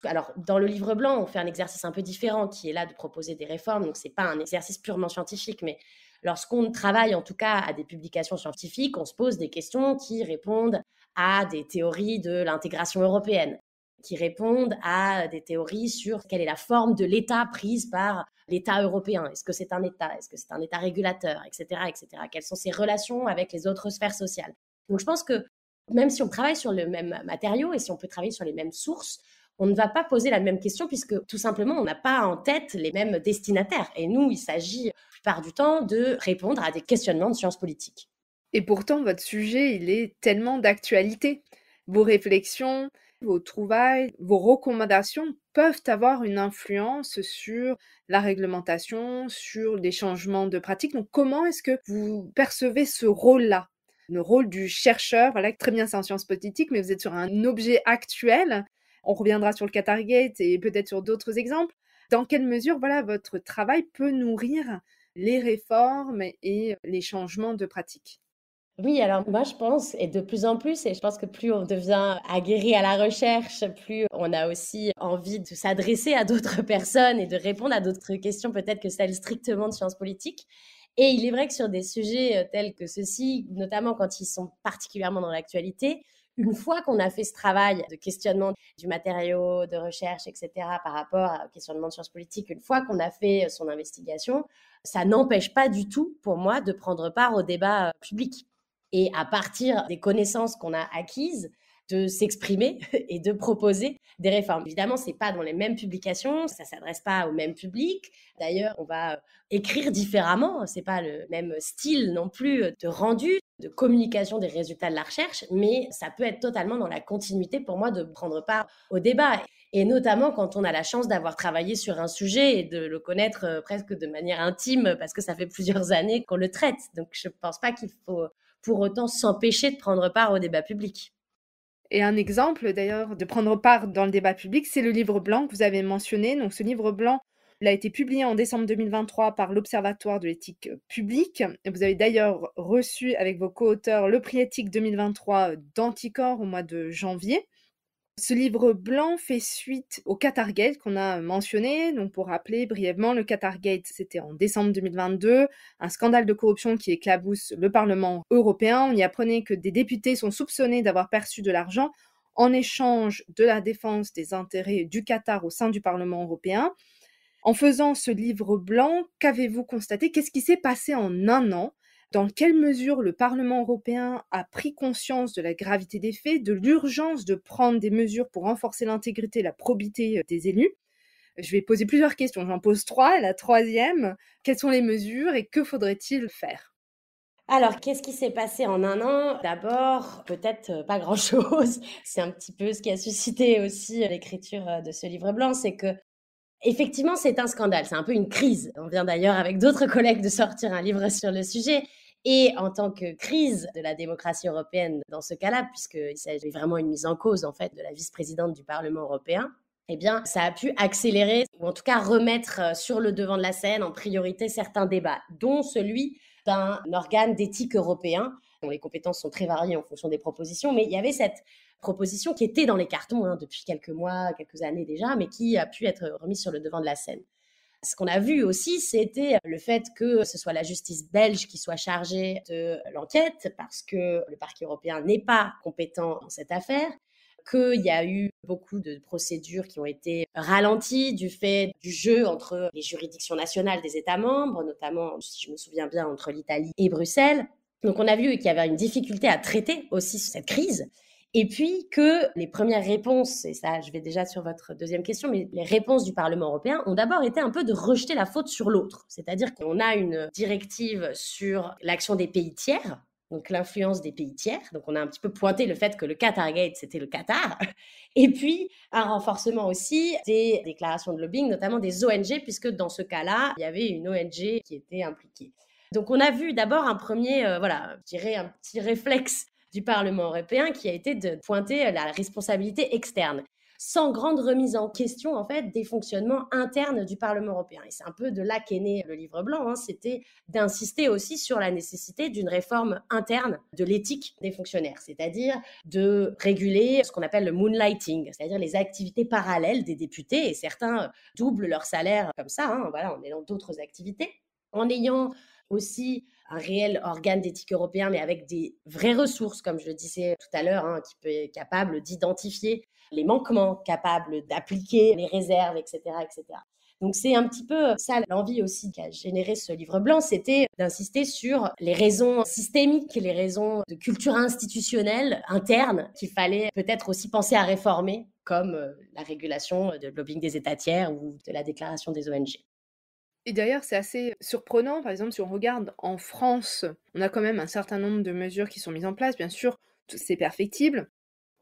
Alors, dans le livre blanc, on fait un exercice un peu différent qui est là de proposer des réformes. Donc, ce n'est pas un exercice purement scientifique, mais lorsqu'on travaille en tout cas à des publications scientifiques, on se pose des questions qui répondent à des théories de l'intégration européenne, qui répondent à des théories sur quelle est la forme de l'État prise par l'État européen. Est-ce que c'est un État? Est-ce que c'est un État régulateur? Etc., etc. Quelles sont ses relations avec les autres sphères sociales? Donc, je pense que même si on travaille sur le même matériau et si on peut travailler sur les mêmes sources, on ne va pas poser la même question puisque tout simplement, on n'a pas en tête les mêmes destinataires. Et nous, il s'agit la plupart du temps de répondre à des questionnements de sciences politiques. Et pourtant, votre sujet, il est tellement d'actualité. Vos réflexions, vos trouvailles, vos recommandations peuvent avoir une influence sur la réglementation, sur les changements de pratiques. Donc, comment est-ce que vous percevez ce rôle-là? Le rôle du chercheur, voilà, très bien, c'est en sciences politiques, mais vous êtes sur un objet actuel. On reviendra sur le Qatargate et peut-être sur d'autres exemples. Dans quelle mesure, voilà, votre travail peut nourrir les réformes et les changements de pratiques? Oui, alors moi je pense, et de plus en plus, et je pense que plus on devient aguerri à la recherche, plus on a aussi envie de s'adresser à d'autres personnes et de répondre à d'autres questions, peut-être que celles strictement de sciences politiques. Et il est vrai que sur des sujets tels que ceux-ci, notamment quand ils sont particulièrement dans l'actualité, une fois qu'on a fait ce travail de questionnement du matériau, de recherche, etc., par rapport au questionnement de sciences politiques, une fois qu'on a fait son investigation, ça n'empêche pas du tout, pour moi, de prendre part au débat public et à partir des connaissances qu'on a acquises, de s'exprimer et de proposer des réformes. Évidemment, ce n'est pas dans les mêmes publications, ça ne s'adresse pas au même public. D'ailleurs, on va écrire différemment, ce n'est pas le même style non plus de rendu, de communication des résultats de la recherche, mais ça peut être totalement dans la continuité pour moi de prendre part au débat. Et notamment quand on a la chance d'avoir travaillé sur un sujet et de le connaître presque de manière intime parce que ça fait plusieurs années qu'on le traite. Donc, je ne pense pas qu'il faut pour autant s'empêcher de prendre part au débat public. Et un exemple d'ailleurs de prendre part dans le débat public, c'est le livre blanc que vous avez mentionné. Donc ce livre blanc, il a été publié en décembre 2023 par l'Observatoire de l'éthique publique. Et vous avez d'ailleurs reçu avec vos co-auteurs le prix éthique 2023 d'Anticor au mois de janvier. Ce livre blanc fait suite au Qatargate qu'on a mentionné. Donc, pour rappeler brièvement, le Qatargate, c'était en décembre 2022, un scandale de corruption qui éclabousse le Parlement européen. On y apprenait que des députés sont soupçonnés d'avoir perçu de l'argent en échange de la défense des intérêts du Qatar au sein du Parlement européen. En faisant ce livre blanc, qu'avez-vous constaté? Qu'est-ce qui s'est passé en un an? Dans quelle mesure le Parlement européen a pris conscience de la gravité des faits, de l'urgence de prendre des mesures pour renforcer l'intégrité et la probité des élus? Je vais poser plusieurs questions, j'en pose 3. Et la troisième, quelles sont les mesures et que faudrait-il faire? Alors, qu'est-ce qui s'est passé en un an? D'abord, peut-être pas grand-chose. C'est un petit peu ce qui a suscité aussi l'écriture de ce livre blanc, c'est que effectivement, c'est un scandale, c'est un peu une crise. On vient d'ailleurs avec d'autres collègues de sortir un livre sur le sujet. Et en tant que crise de la démocratie européenne dans ce cas-là, puisqu'il s'agit vraiment une mise en cause en fait de la vice-présidente du Parlement européen, eh bien, ça a pu accélérer ou en tout cas remettre sur le devant de la scène en priorité certains débats, dont celui d'un organe d'éthique européen dont les compétences sont très variées en fonction des propositions, mais il y avait cette proposition qui était dans les cartons depuis quelques mois, quelques années déjà, mais qui a pu être remise sur le devant de la scène. Ce qu'on a vu aussi, c'était le fait que ce soit la justice belge qui soit chargée de l'enquête, parce que le parquet européen n'est pas compétent dans cette affaire, qu'il y a eu beaucoup de procédures qui ont été ralenties du fait du jeu entre les juridictions nationales des États membres, notamment, si je me souviens bien, entre l'Italie et Bruxelles. Donc on a vu qu'il y avait une difficulté à traiter aussi cette crise. Et puis que les premières réponses, et ça je vais déjà sur votre deuxième question, mais les réponses du Parlement européen ont d'abord été un peu de rejeter la faute sur l'autre. C'est-à-dire qu'on a une directive sur l'action des pays tiers, donc l'influence des pays tiers. Donc on a un petit peu pointé le fait que le Qatargate, c'était le Qatar. Et puis un renforcement aussi des déclarations de lobbying, notamment des ONG, puisque dans ce cas-là, il y avait une ONG qui était impliquée. Donc on a vu d'abord un premier, je dirais un petit réflexe du Parlement européen qui a été de pointer la responsabilité externe, sans grande remise en question en fait des fonctionnements internes du Parlement européen. Et c'est un peu de là qu'est né le livre blanc, c'était d'insister aussi sur la nécessité d'une réforme interne de l'éthique des fonctionnaires, c'est-à-dire de réguler ce qu'on appelle le moonlighting, c'est-à-dire les activités parallèles des députés, et certains doublent leur salaire comme ça, en ayant d'autres activités, en ayant aussi un réel organe d'éthique européen, mais avec des vraies ressources, comme je le disais tout à l'heure, qui peut être capable d'identifier les manquements, capable d'appliquer les réserves, etc., etc. Donc c'est un petit peu ça l'envie aussi qui a généré ce livre blanc, c'était d'insister sur les raisons systémiques, les raisons de culture institutionnelle interne qu'il fallait peut-être aussi penser à réformer, comme la régulation de lobbying des États tiers ou de la déclaration des ONG. Et d'ailleurs, c'est assez surprenant, par exemple, si on regarde en France, on a quand même un certain nombre de mesures qui sont mises en place, bien sûr, c'est perfectible.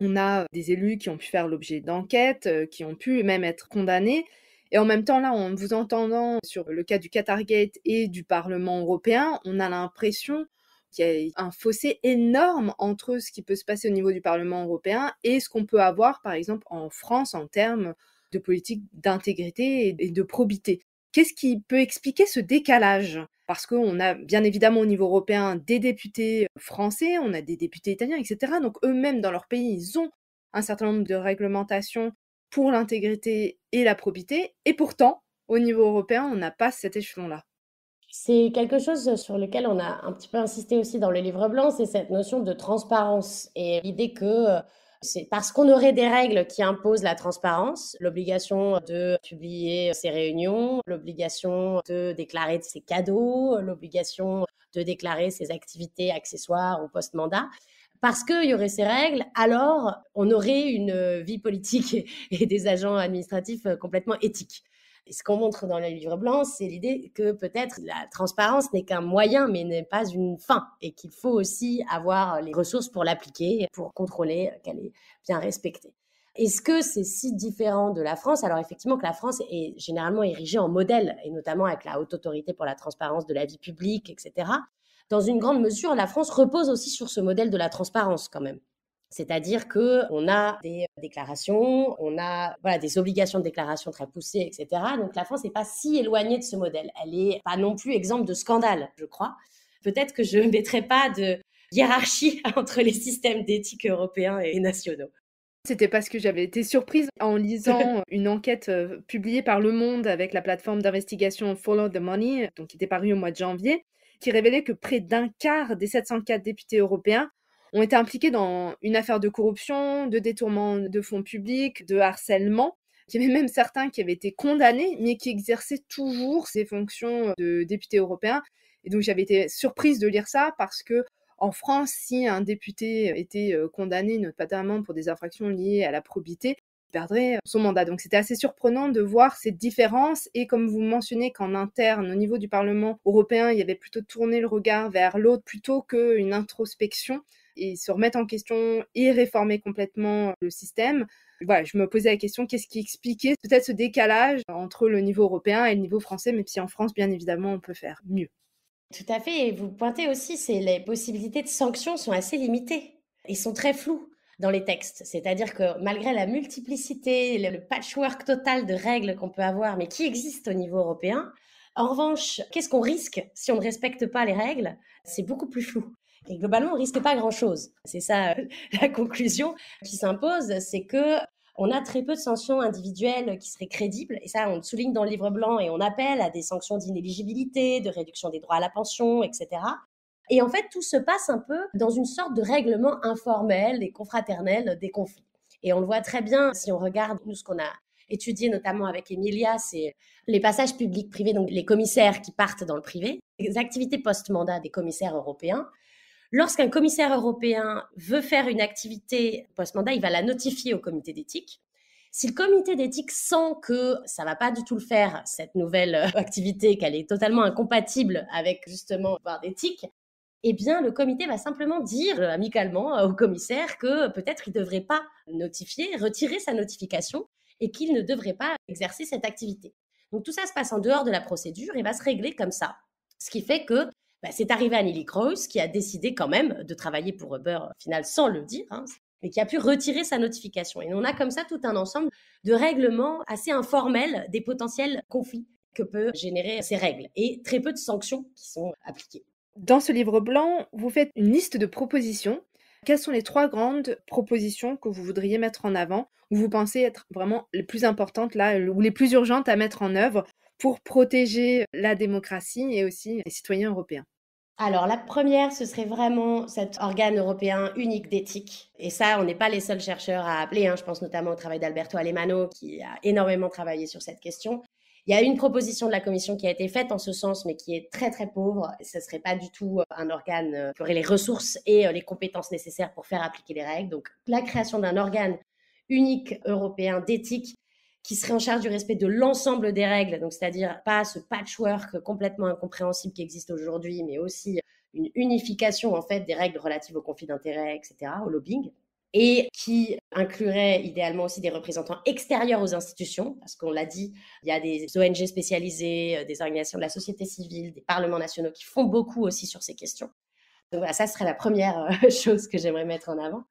On a des élus qui ont pu faire l'objet d'enquêtes, qui ont pu même être condamnés. Et en même temps, là, en vous entendant sur le cas du Qatargate et du Parlement européen, on a l'impression qu'il y a un fossé énorme entre ce qui peut se passer au niveau du Parlement européen et ce qu'on peut avoir, par exemple, en France en termes de politique d'intégrité et de probité. Qu'est-ce qui peut expliquer ce décalage? Parce qu'on a bien évidemment au niveau européen des députés français, on a des députés italiens, etc. Donc eux-mêmes, dans leur pays, ils ont un certain nombre de réglementations pour l'intégrité et la probité. Et pourtant, au niveau européen, on n'a pas cet échelon-là. C'est quelque chose sur lequel on a un petit peu insisté aussi dans le livre blanc, c'est cette notion de transparence et l'idée que c'est parce qu'on aurait des règles qui imposent la transparence, l'obligation de publier ses réunions, l'obligation de déclarer ses cadeaux, l'obligation de déclarer ses activités accessoires ou post-mandat. Parce qu'il y aurait ces règles, alors on aurait une vie politique et des agents administratifs complètement éthiques. Et ce qu'on montre dans le livre blanc, c'est l'idée que peut-être la transparence n'est qu'un moyen, mais n'est pas une fin, et qu'il faut aussi avoir les ressources pour l'appliquer, pour contrôler qu'elle est bien respectée. Est-ce que c'est si différent de la France? Alors effectivement que la France est généralement érigée en modèle, et notamment avec la Haute Autorité pour la transparence de la vie publique, etc. Dans une grande mesure, la France repose aussi sur ce modèle de la transparence quand même. C'est-à-dire qu'on a des déclarations, on a des obligations de déclaration très poussées, etc. Donc la France n'est pas si éloignée de ce modèle. Elle n'est pas non plus exemple de scandale, je crois. Peut-être que je ne mettrai pas de hiérarchie entre les systèmes d'éthique européens et nationaux. C'était parce que j'avais été surprise en lisant une enquête, publiée par Le Monde avec la plateforme d'investigation Follow the Money, donc qui était parue au mois de janvier, qui révélait que près d'un quart des 704 députés européens ont été impliqués dans une affaire de corruption, de détournement de fonds publics, de harcèlement. Il y avait même certains qui avaient été condamnés, mais qui exerçaient toujours ces fonctions de députés européens. Et donc j'avais été surprise de lire ça parce que en France, si un député était condamné, notamment pour des infractions liées à la probité, il perdrait son mandat. Donc c'était assez surprenant de voir ces différences. Et comme vous mentionnez qu'en interne, au niveau du Parlement européen, il y avait plutôt tourné le regard vers l'autre plutôt qu'une introspection et se remettre en question et réformer complètement le système. Voilà, je me posais la question, qu'est-ce qui expliquait peut-être ce décalage entre le niveau européen et le niveau français, même si en France, bien évidemment, on peut faire mieux. Tout à fait. Et vous pointez aussi, c'est les possibilités de sanctions sont assez limitées et sont très floues dans les textes. C'est-à-dire que malgré la multiplicité, le patchwork total de règles qu'on peut avoir, mais qui existent au niveau européen, en revanche, qu'est-ce qu'on risque si on ne respecte pas les règles? C'est beaucoup plus flou. Et globalement, on risque pas grand-chose. C'est ça la conclusion qui s'impose, c'est que on a très peu de sanctions individuelles qui seraient crédibles. Et ça, on le souligne dans le livre blanc et on appelle à des sanctions d'inéligibilité, de réduction des droits à la pension, etc. Et en fait, tout se passe un peu dans une sorte de règlement informel et confraternel des conflits. Et on le voit très bien si on regarde, nous, ce qu'on a étudié notamment avec Emilia, c'est les passages publics-privés, donc les commissaires qui partent dans le privé, les activités post-mandat des commissaires européens. Lorsqu'un commissaire européen veut faire une activité post-mandat, il va la notifier au comité d'éthique. Si le comité d'éthique sent que ça va pas du tout le faire, cette nouvelle activité, qu'elle est totalement incompatible avec justement le pouvoir d'éthique, eh bien, le comité va simplement dire amicalement au commissaire que peut-être il ne devrait pas notifier, retirer sa notification et qu'il ne devrait pas exercer cette activité. Donc tout ça se passe en dehors de la procédure et va se régler comme ça. Ce qui fait que c'est arrivé à Neelie Kroes qui a décidé quand même de travailler pour Uber au final sans le dire, hein, mais qui a pu retirer sa notification. Et on a comme ça tout un ensemble de règlements assez informels des potentiels conflits que peut générer ces règles et très peu de sanctions qui sont appliquées. Dans ce livre blanc, vous faites une liste de propositions. Quelles sont les 3 grandes propositions que vous voudriez mettre en avant, ou vous pensez être vraiment les plus importantes là, ou les plus urgentes à mettre en œuvre pour protéger la démocratie et aussi les citoyens européens? Alors, la première, ce serait vraiment cet organe européen unique d'éthique. Et ça, on n'est pas les seuls chercheurs à appeler, hein. Je pense notamment au travail d'Alberto Alemano, qui a énormément travaillé sur cette question. Il y a une proposition de la Commission qui a été faite en ce sens, mais qui est très, très pauvre. Ce ne serait pas du tout un organe qui aurait les ressources et les compétences nécessaires pour faire appliquer les règles. Donc, la création d'un organe unique européen d'éthique qui serait en charge du respect de l'ensemble des règles, donc c'est-à-dire pas ce patchwork complètement incompréhensible qui existe aujourd'hui, mais aussi une unification en fait des règles relatives aux conflits d'intérêts, etc., au lobbying, et qui inclurait idéalement aussi des représentants extérieurs aux institutions, parce qu'on l'a dit, il y a des ONG spécialisées, des organisations de la société civile, des parlements nationaux qui font beaucoup aussi sur ces questions. Donc voilà, ça serait la première chose que j'aimerais mettre en avant.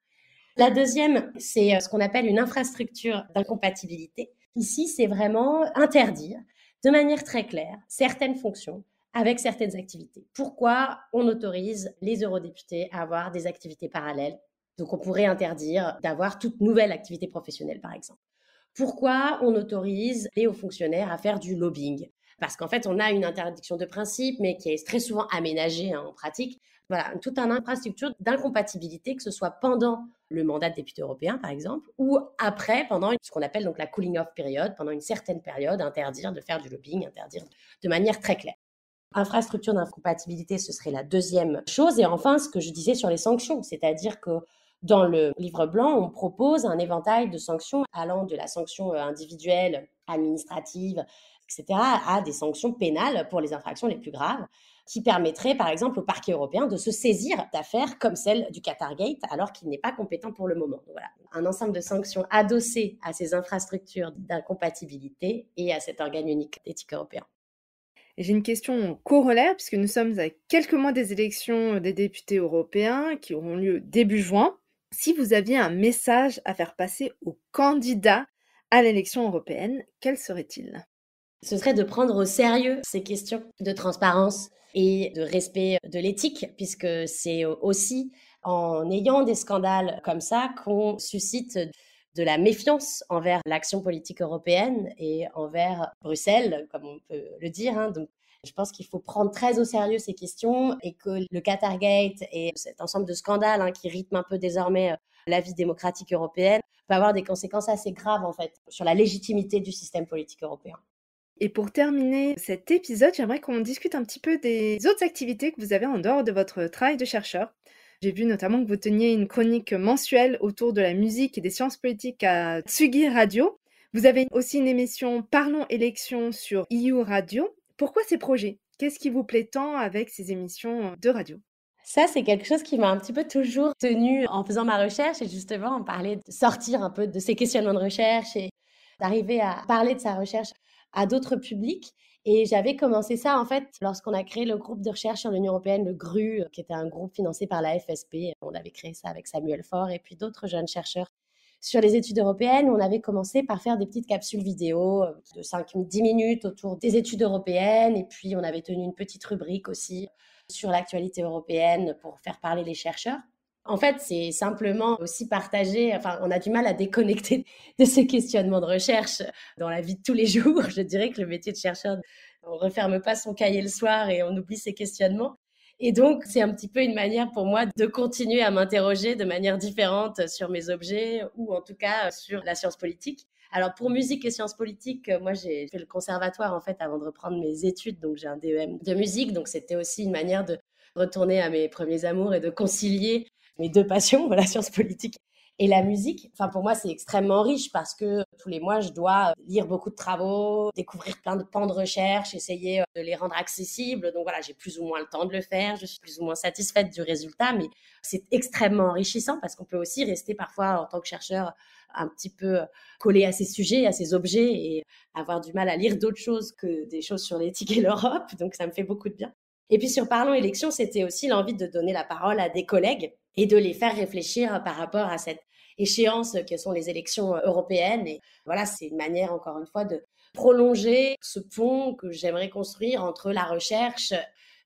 La deuxième, c'est ce qu'on appelle une infrastructure d'incompatibilité. Ici, c'est vraiment interdire de manière très claire certaines fonctions avec certaines activités. Pourquoi on autorise les eurodéputés à avoir des activités parallèles? Donc, on pourrait interdire d'avoir toute nouvelle activité professionnelle, par exemple. Pourquoi on autorise les hauts fonctionnaires à faire du lobbying? Parce qu'en fait, on a une interdiction de principe, mais qui est très souvent aménagée en pratique. Voilà, toute une infrastructure d'incompatibilité, que ce soit pendant le mandat de député européen, par exemple, ou après, pendant ce qu'on appelle donc la cooling off période, pendant une certaine période, interdire de faire du lobbying, interdire de manière très claire. Infrastructure d'incompatibilité, ce serait la deuxième chose. Et enfin, ce que je disais sur les sanctions, c'est-à-dire que dans le livre blanc, on propose un éventail de sanctions allant de la sanction individuelle, administrative, etc., à des sanctions pénales pour les infractions les plus graves, qui permettraient, par exemple, au parquet européen de se saisir d'affaires comme celle du Qatargate, alors qu'il n'est pas compétent pour le moment. Donc voilà, un ensemble de sanctions adossées à ces infrastructures d'incompatibilité et à cet organe unique d'éthique européen. Et j'ai une question corollaire, puisque nous sommes à quelques mois des élections des députés européens qui auront lieu début juin. Si vous aviez un message à faire passer aux candidats à l'élection européenne, quel serait-il? Ce serait de prendre au sérieux ces questions de transparence et de respect de l'éthique, puisque c'est aussi en ayant des scandales comme ça qu'on suscite de la méfiance envers l'action politique européenne et envers Bruxelles, comme on peut le dire. Donc, je pense qu'il faut prendre très au sérieux ces questions et que le Qatargate et cet ensemble de scandales qui rythment un peu désormais la vie démocratique européenne peut avoir des conséquences assez graves, en fait, sur la légitimité du système politique européen. Et pour terminer cet épisode, j'aimerais qu'on discute un petit peu des autres activités que vous avez en dehors de votre travail de chercheur. J'ai vu notamment que vous teniez une chronique mensuelle autour de la musique et des sciences politiques à Tsugi Radio. Vous avez aussi une émission Parlons élections sur EU Radio. Pourquoi ces projets? Qu'est-ce qui vous plaît tant avec ces émissions de radio? Ça, c'est quelque chose qui m'a un petit peu toujours tenue en faisant ma recherche et justement, on parlait de sortir un peu de ces questionnements de recherche et d'arriver à parler de sa recherche à d'autres publics. Et j'avais commencé ça, en fait, lorsqu'on a créé le groupe de recherche sur l'Union européenne, le GRU, qui était un groupe financé par la FSP. On avait créé ça avec Samuel Faure et puis d'autres jeunes chercheurs sur les études européennes. On avait commencé par faire des petites capsules vidéo de 5-10 minutes autour des études européennes. Et puis, on avait tenu une petite rubrique aussi sur l'actualité européenne pour faire parler les chercheurs. En fait, c'est simplement aussi partager, on a du mal à déconnecter de ces questionnements de recherche dans la vie de tous les jours. Je dirais que le métier de chercheur, on ne referme pas son cahier le soir et on oublie ces questionnements. Et donc, c'est un petit peu une manière pour moi de continuer à m'interroger de manière différente sur mes objets ou en tout cas sur la science politique. Alors, pour musique et sciences politiques, moi, j'ai fait le conservatoire, en fait, avant de reprendre mes études. Donc, j'ai un DEM de musique. Donc, c'était aussi une manière de retourner à mes premiers amours et de concilier mes deux passions, la science politique et la musique. Pour moi, c'est extrêmement riche parce que tous les mois, je dois lire beaucoup de travaux, découvrir plein de pans de recherche, essayer de les rendre accessibles. Donc voilà, j'ai plus ou moins le temps de le faire. Je suis plus ou moins satisfaite du résultat, mais c'est extrêmement enrichissant parce qu'on peut aussi rester parfois en tant que chercheur un petit peu collé à ces sujets, à ces objets et avoir du mal à lire d'autres choses que des choses sur l'éthique et l'Europe. Donc ça me fait beaucoup de bien. Et puis sur Parlons élections, c'était aussi l'envie de donner la parole à des collègues et de les faire réfléchir par rapport à cette échéance que sont les élections européennes. Et voilà, c'est une manière, encore une fois, de prolonger ce pont que j'aimerais construire entre la recherche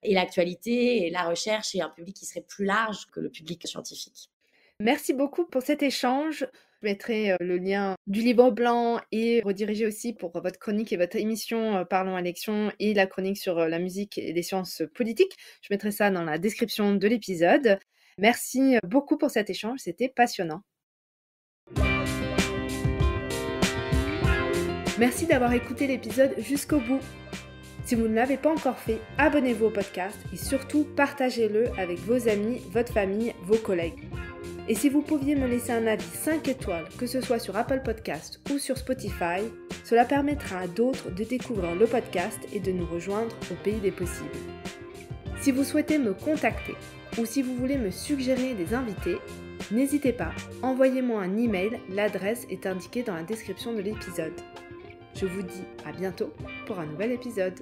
et l'actualité, et la recherche et un public qui serait plus large que le public scientifique. Merci beaucoup pour cet échange. Je mettrai le lien du livre blanc et rediriger aussi pour votre chronique et votre émission Parlons élections et la chronique sur la musique et les sciences politiques. Je mettrai ça dans la description de l'épisode. Merci beaucoup pour cet échange, c'était passionnant. Merci d'avoir écouté l'épisode jusqu'au bout. Si vous ne l'avez pas encore fait, abonnez-vous au podcast et surtout partagez-le avec vos amis, votre famille, vos collègues. Et si vous pouviez me laisser un avis 5 étoiles, que ce soit sur Apple Podcast ou sur Spotify, cela permettra à d'autres de découvrir le podcast et de nous rejoindre au pays des possibles. Si vous souhaitez me contacter ou si vous voulez me suggérer des invités, n'hésitez pas, envoyez-moi un email, l'adresse est indiquée dans la description de l'épisode. Je vous dis à bientôt pour un nouvel épisode.